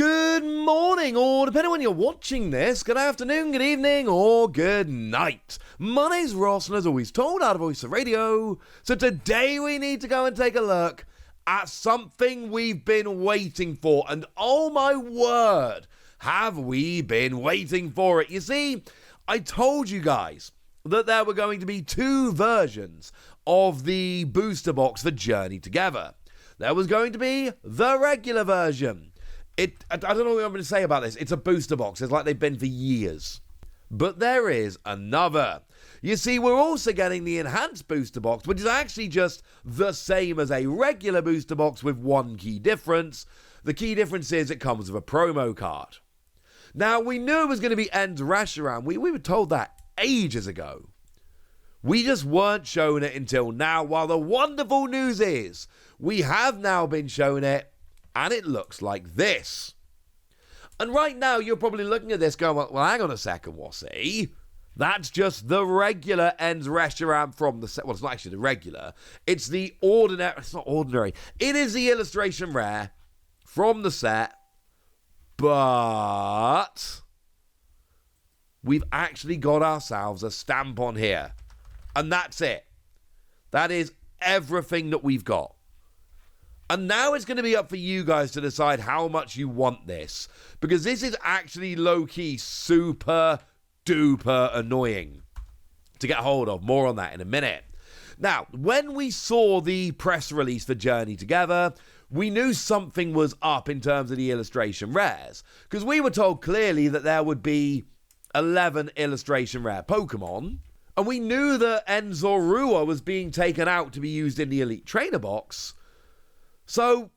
Good morning, or depending on when you're watching this, good afternoon, good evening, or good night. My name's Ross, and as always told, out of Voice of Radio. So today we need to go and take a look at something we've been waiting for, and oh my word, have we been waiting for it. You see, I told you guys that there were going to be two versions of the booster box for Journey Together. There was going to be the regular version. I don't know what I'm going to say about this. It's a booster box. It's like they've been for years. But there is another. You see, we're also getting the enhanced booster box, which is actually just the same as a regular booster box with one key difference. The key difference is it comes with a promo card. Now, we knew it was going to be Reshiram. We were told that ages ago. We just weren't shown it until now, while the wonderful news is we have now been shown it. And it looks like this. And right now, you're probably looking at this going, well, hang on a second, Wassy. That's just the regular Reshiram from the set. Well, it's not actually the regular. It's the ordinary. It's not ordinary. It is the illustration rare from the set. But we've actually got ourselves a stamp on here. And that's it. That is everything that we've got. And now it's going to be up for you guys to decide how much you want this. Because this is actually low-key super duper annoying to get hold of. More on that in a minute. Now, when we saw the press release for Journey Together, we knew something was up in terms of the illustration rares. Because we were told clearly that there would be 11 illustration rare Pokemon. And we knew that Enzorua was being taken out to be used in the Elite Trainer box. So,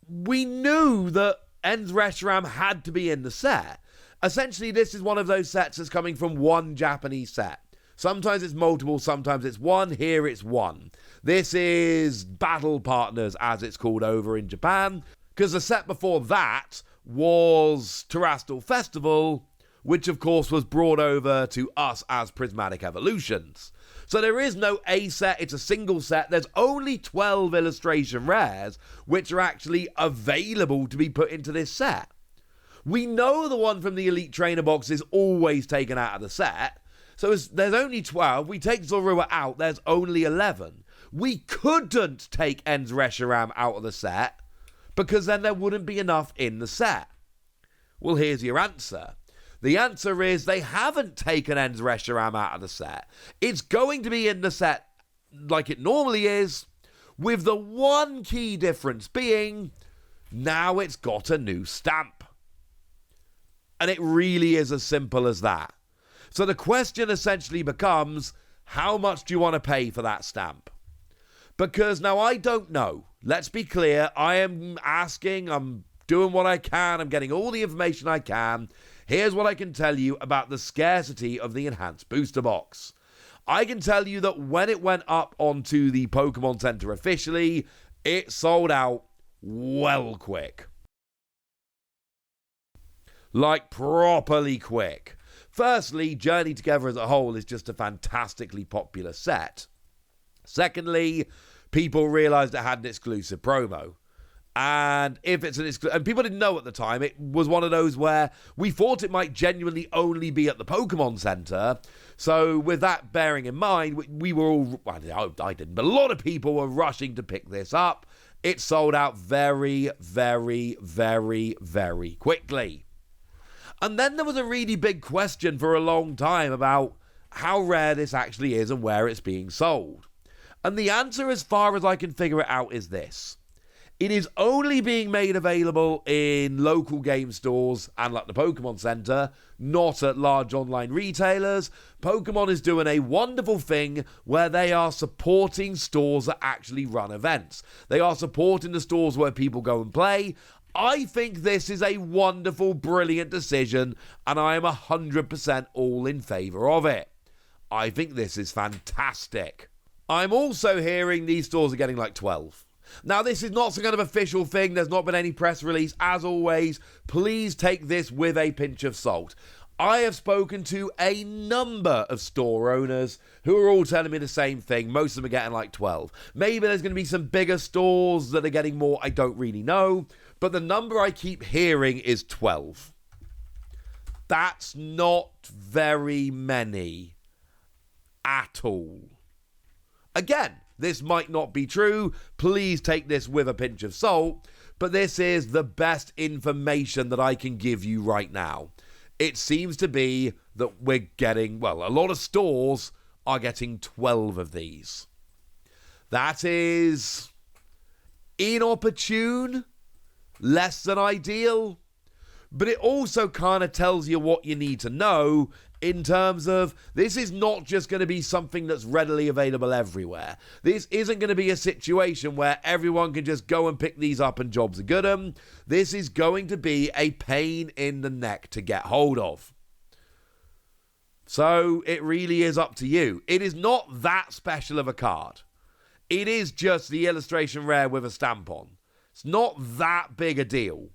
we knew that Reshiram had to be in the set. Essentially, this is one of those sets that's coming from one Japanese set. Sometimes it's multiple, sometimes it's one. Here it's one. This is Battle Partners, as it's called over in Japan. Because the set before that was Terastal Festival, which of course was brought over to us as Prismatic Evolutions. So there is no A set, it's a single set. There's only 12 illustration rares, which are actually available to be put into this set. We know the one from the Elite Trainer box is always taken out of the set. So there's only 12. We take Zorua out, there's only 11. We couldn't take Reshiram out of the set, because then there wouldn't be enough in the set. Well, here's your answer. The answer is they haven't taken Reshiram out of the set. It's going to be in the set like it normally is, with the one key difference being now it's got a new stamp. And it really is as simple as that. So the question essentially becomes, how much do you want to pay for that stamp? Because now I don't know. Let's be clear. I am asking, I'm doing what I can, I'm getting all the information I can. Here's what I can tell you about the scarcity of the enhanced booster box. I can tell you that when it went up onto the Pokemon Center officially, it sold out well quick. Like properly quick. Firstly, Journey Together as a whole is just a fantastically popular set. Secondly, people realized it had an exclusive promo. And if it's an exclusive, and people didn't know at the time, it was one of those where we thought it might genuinely only be at the Pokemon Center. So with that bearing in mind, we were all, well, I didn't, but a lot of people were rushing to pick this up. It sold out very, very, very, very quickly. And then there was a really big question for a long time about how rare this actually is and where it's being sold. And the answer, as far as I can figure it out, is this. It is only being made available in local game stores and like the Pokemon Center, not at large online retailers. Pokemon is doing a wonderful thing where they are supporting stores that actually run events. They are supporting the stores where people go and play. I think this is a wonderful, brilliant decision, and I am 100% all in favor of it. I think this is fantastic. I'm also hearing these stores are getting like 12. Now, this is not some kind of official thing. There's not been any press release. As always, please take this with a pinch of salt. I have spoken to a number of store owners who are all telling me the same thing. Most of them are getting like 12. Maybe there's going to be some bigger stores that are getting more. I don't really know. But the number I keep hearing is 12. That's not very many at all. Again, this might not be true. Please take this with a pinch of salt. But this is the best information that I can give you right now. It seems to be that we're getting, well, a lot of stores are getting 12 of these. That is inopportune, less than ideal, but it also kind of tells you what you need to know in terms of this is not just going to be something that's readily available everywhere. This isn't going to be a situation where everyone can just go and pick these up and jobs are good. This is going to be a pain in the neck to get hold of. So it really is up to you. It is not that special of a card. It is just the illustration rare with a stamp on. It's not that big a deal.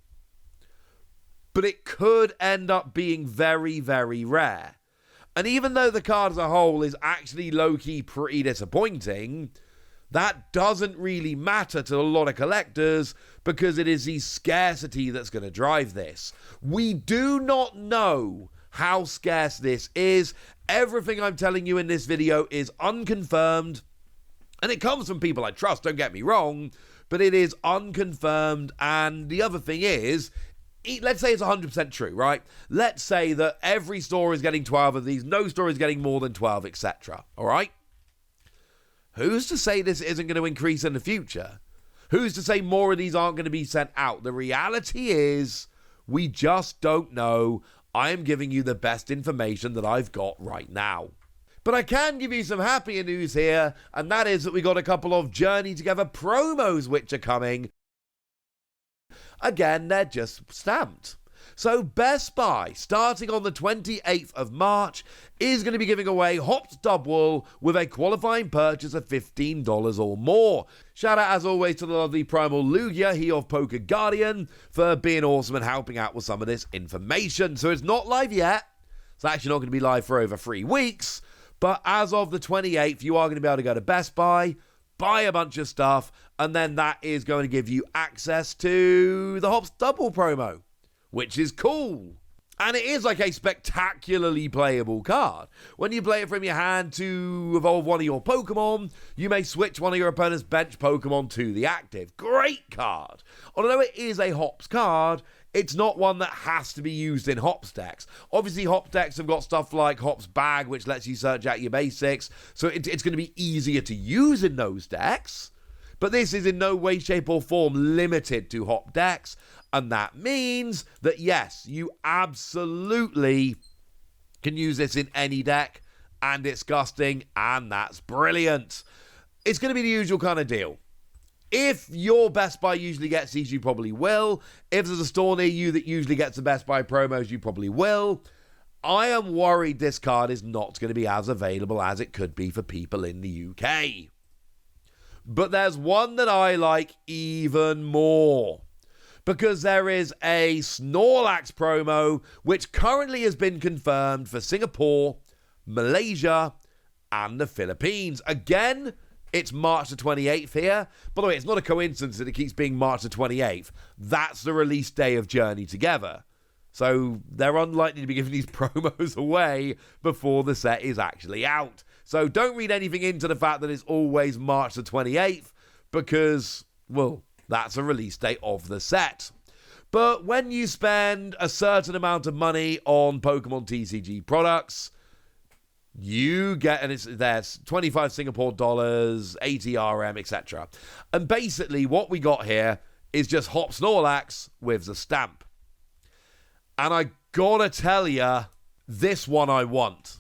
But it could end up being very, very rare. And even though the card as a whole is actually low-key pretty disappointing, that doesn't really matter to a lot of collectors because it is the scarcity that's going to drive this. We do not know how scarce this is. Everything I'm telling you in this video is unconfirmed. And it comes from people I trust, don't get me wrong, but it is unconfirmed. And the other thing is, let's say it's 100% true, right? Let's say that every store is getting 12 of these, no store is getting more than 12, etc. All right? Who's to say this isn't going to increase in the future? Who's to say more of these aren't going to be sent out? The reality is, we just don't know. I am giving you the best information that I've got right now. But I can give you some happier news here, and that is that we got a couple of Journey Together promos which are coming. Again, they're just stamped. So Best Buy, starting on the 28th of March, is going to be giving away Hops Dubwool with a qualifying purchase of $15 or more. Shout out, as always, to the lovely Primal Lugia, he of Poker Guardian, for being awesome and helping out with some of this information. So it's not live yet. It's actually not going to be live for over 3 weeks. But as of the 28th, you are going to be able to go to Best Buy, buy a bunch of stuff, and then that is going to give you access to the Hops Dubwool promo, which is cool. And it is like a spectacularly playable card. When you play it from your hand to evolve one of your Pokemon, you may switch one of your opponent's bench Pokemon to the active. Great card. Although it is a Hops card, it's not one that has to be used in Hops decks. Obviously, Hops decks have got stuff like Hops Bag, which lets you search out your basics, so it's going to be easier to use in those decks. But this is in no way, shape, or form limited to Hop decks, and that means that, yes, you absolutely can use this in any deck, and it's disgusting, and that's brilliant. It's going to be the usual kind of deal. If your Best Buy usually gets these, you probably will. If there's a store near you that usually gets the Best Buy promos, you probably will. I am worried this card is not going to be as available as it could be for people in the UK. But there's one that I like even more, because there is a Snorlax promo which currently has been confirmed for Singapore, Malaysia, and the Philippines. Again, it's March the 28th here. By the way, it's not a coincidence that it keeps being March the 28th. That's the release day of Journey Together. So they're unlikely to be giving these promos away before the set is actually out. So don't read anything into the fact that it's always March the 28th, because, well, that's a release date of the set. But when you spend a certain amount of money on Pokemon TCG products, you get, and there's 25 Singapore dollars, 80 RM, etc. And basically what we got here is just Hop Snorlax with the stamp. And I gotta tell ya, this one I want.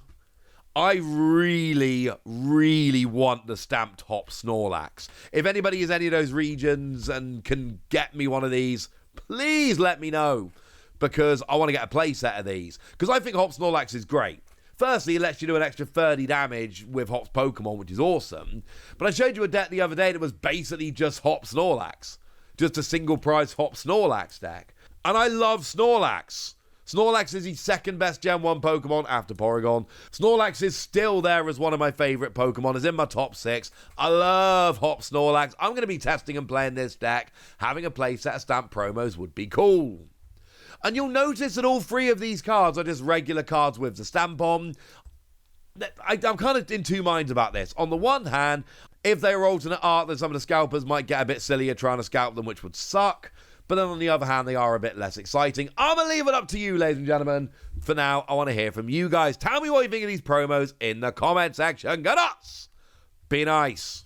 I really, really want the stamped Hop Snorlax. If anybody is any of those regions and can get me one of these, please let me know, because I want to get a play set of these. Because I think Hop Snorlax is great. Firstly, it lets you do an extra 30 damage with Hop's Pokemon, which is awesome. But I showed you a deck the other day that was basically just Hop Snorlax. Just a single price Hop Snorlax deck. And I love Snorlax. Snorlax is the second best Gen 1 Pokemon after Porygon. Snorlax is still there as one of my favourite Pokemon, is in my top 6. I love Hop Snorlax. I'm going to be testing and playing this deck. Having a playset of stamp promos would be cool. And you'll notice that all 3 of these cards are just regular cards with the stamp on. I'm kind of in two minds about this. On the one hand, if they were alternate art, then some of the scalpers might get a bit sillier trying to scalp them, which would suck. But then on the other hand, they are a bit less exciting. I'm going to leave it up to you, ladies and gentlemen. For now, I want to hear from you guys. Tell me what you think of these promos in the comment section. Go nuts! Be nice.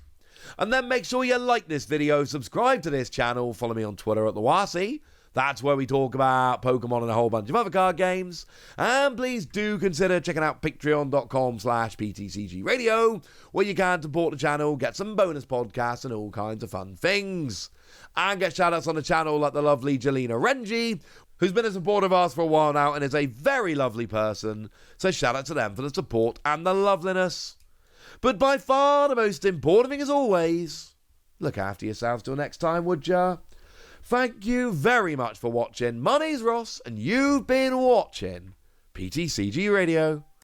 And then make sure you like this video, subscribe to this channel, follow me on Twitter at TheWasi. That's where we talk about Pokemon and a whole bunch of other card games. And please do consider checking out patreon.com/PTCG Radio, where you can support the channel, get some bonus podcasts and all kinds of fun things. And get shout-outs on the channel like the lovely Jelena Renji, who's been a supporter of ours for a while now and is a very lovely person. So shout out to them for the support and the loveliness. But by far the most important thing as always, look after yourselves till next time, would ya? Thank you very much for watching. My name's Ross, and you've been watching PTCG Radio.